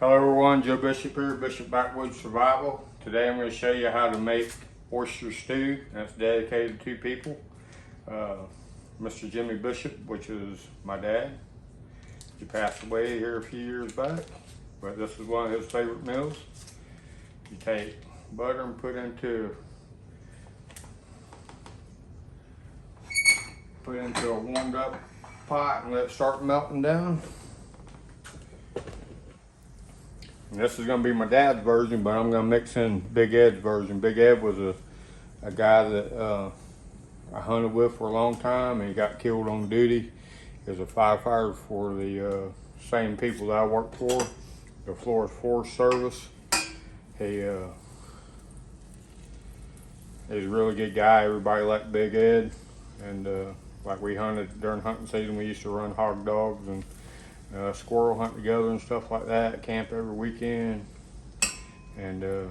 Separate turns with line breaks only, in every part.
Hello everyone, Joe Bishop here, Bishop Backwoods Survival. Today I'm going to show you how to make oyster stew. That's dedicated to two people. Mr. Jimmy Bishop, which is my dad. He passed away here a few years back, but this is one of his favorite meals. You take butter and put into a warmed up pot and let it start melting down. And this is going to be my dad's version, but I'm going to mix in Big Ed's version. Big Ed was a guy that I hunted with for a long time, and he got killed on duty. He was a firefighter for the same people that I worked for, the Florida Forest Service. He's a really good guy. Everybody liked Big Ed, and like we hunted during hunting season, we used to run hog dogs and squirrel hunt together and stuff like that. Camp every weekend. And the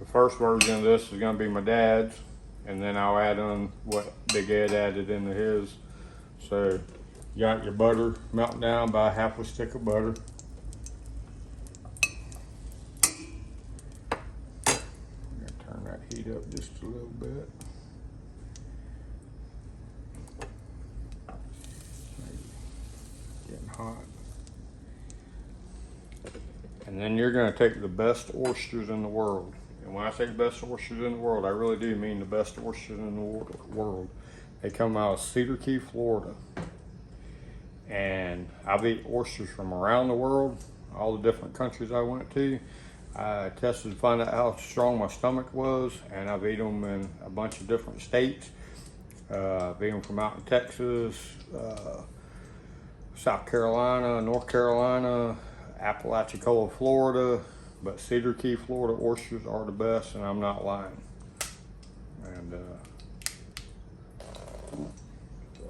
first version of this is going to be my dad's, and then I'll add on what Big Ed added into his. So you got your butter melting down, by half a stick of butter. I'm going to turn that heat up just a little bit. Getting hot. And then you're going to take the best oysters in the world. And when I say the best oysters in the world, I really do mean the best oysters in the world. They come out of Cedar Key, Florida. And I've eaten oysters from around the world, all the different countries I went to. I tested to find out how strong my stomach was, and I've eaten them in a bunch of different states. I've eaten them from out in Texas, South Carolina, North Carolina, Apalachicola, Florida, but Cedar Key, Florida oysters are the best, and I'm not lying. And throw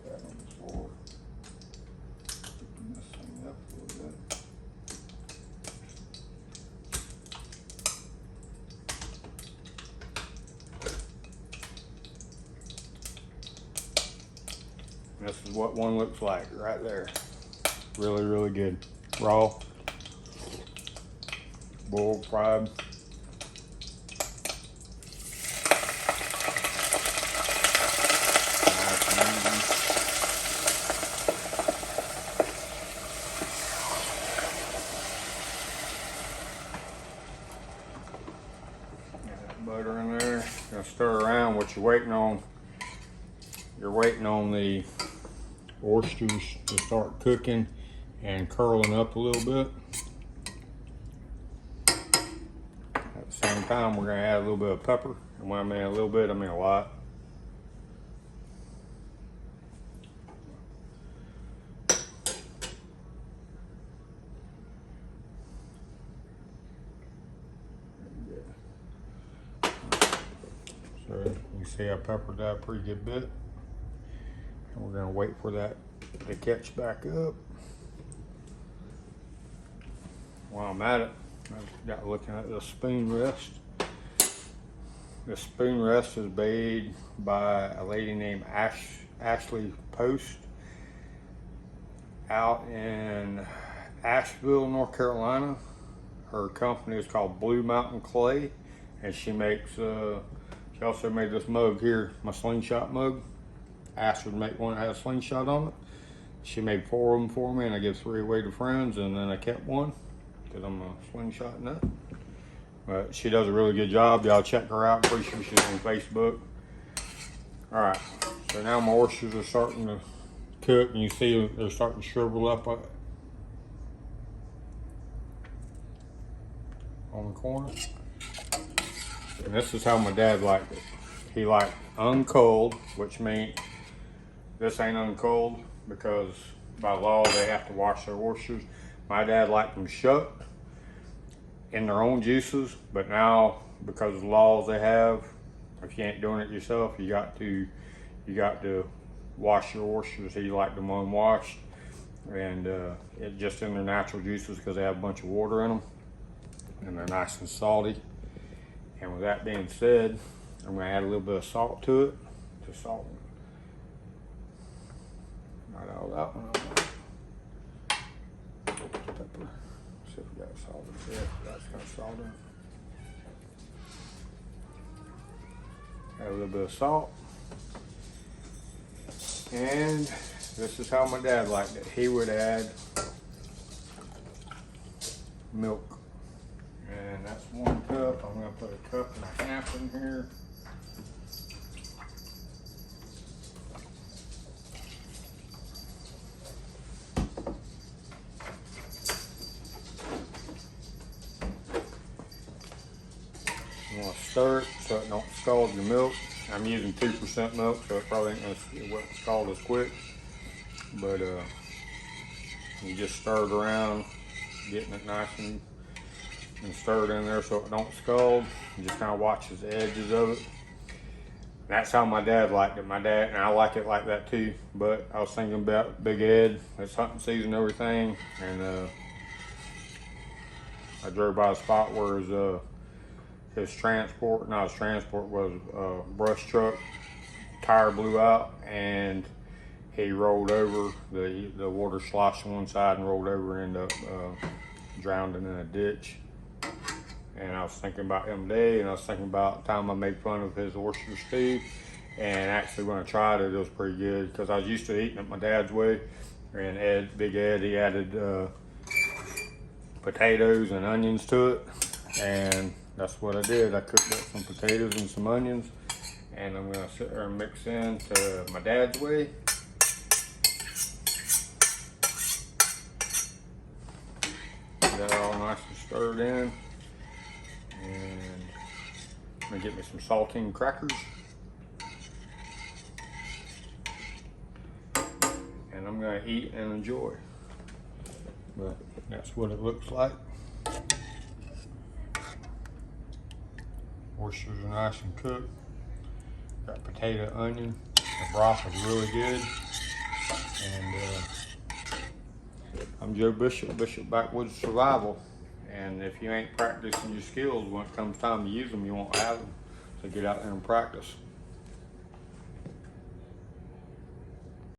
that on the floor. Open this thing up a little bit. This is what one looks like right there. Really, really good. Raw, boiled, fried. Nice and easy. Got that butter in there. Gonna stir around. What you're waiting on? You're waiting on the oysters to start cooking and curling up a little bit. At the same time, we're going to add a little bit of pepper. And when I mean a little bit, I mean a lot. So you see I peppered that a pretty good bit. And we're going to wait for that to catch back up. While I'm at it, I've got looking at the spoon rest. The spoon rest is made by a lady named Ashley Post out in Asheville, North Carolina. Her company is called Blue Mountain Clay, and she makes, she also made this mug here, my slingshot mug. I asked her to make one that had a slingshot on it. She made 4 of them for me, and I gave 3 away to friends, and then I kept one because I'm a slingshot nut. But she does a really good job. Y'all check her out. Pretty sure she's on Facebook. All right, so now my oysters are starting to cook, and you see they're starting to shrivel up on the corner. And this is how my dad liked it. He liked uncold, which means this ain't uncold because by law they have to wash their oysters. My dad liked them shut in their own juices, but now because of the laws they have, if you ain't doing it yourself, you got to wash your oysters. He liked them unwashed, and it just in their natural juices because they have a bunch of water in them, and they're nice and salty. And with that being said, I'm going to add a little bit of salt to it, to salt. Not all that one. Pepper. See if we got salt. Yeah, that's kind of salt in. Add a little bit of salt. And this is how my dad liked it. He would add milk. And that's 1 cup. I'm gonna put a cup and a half in here. You want to stir it so it don't scald your milk. I'm using 2% milk, so it probably ain't gonna scald as quick. But you just stir it around, getting it nice and stir it in there so it don't scald. You just kind of watch the edges of it. That's how my dad liked it. My dad, and I like it like that too. But I was thinking about Big Ed. It's hunting season and everything, and I drove by a spot where his transport was a brush truck. Tire blew out, and he rolled over. The water sloshed on one side and rolled over, and ended up drowning in a ditch. And I was thinking about him today, and I was thinking about the time I made fun of his oyster stew. And actually, when I tried it, it was pretty good because I was used to eating it my dad's way. And Big Ed, he added potatoes and onions to it, and that's what I did. I cooked up some potatoes and some onions, and I'm gonna sit there and mix in to my dad's way. Get that all nice and stirred in. And I'm gonna get me some saltine crackers. And I'm gonna eat and enjoy. But that's what it looks like. Oysters are nice and cooked. Got potato, onion. The broth is really good. And I'm Joe Bishop, Bishop Backwoods Survival. And if you ain't practicing your skills, when it comes time to use them, you won't have them. So get out there and practice.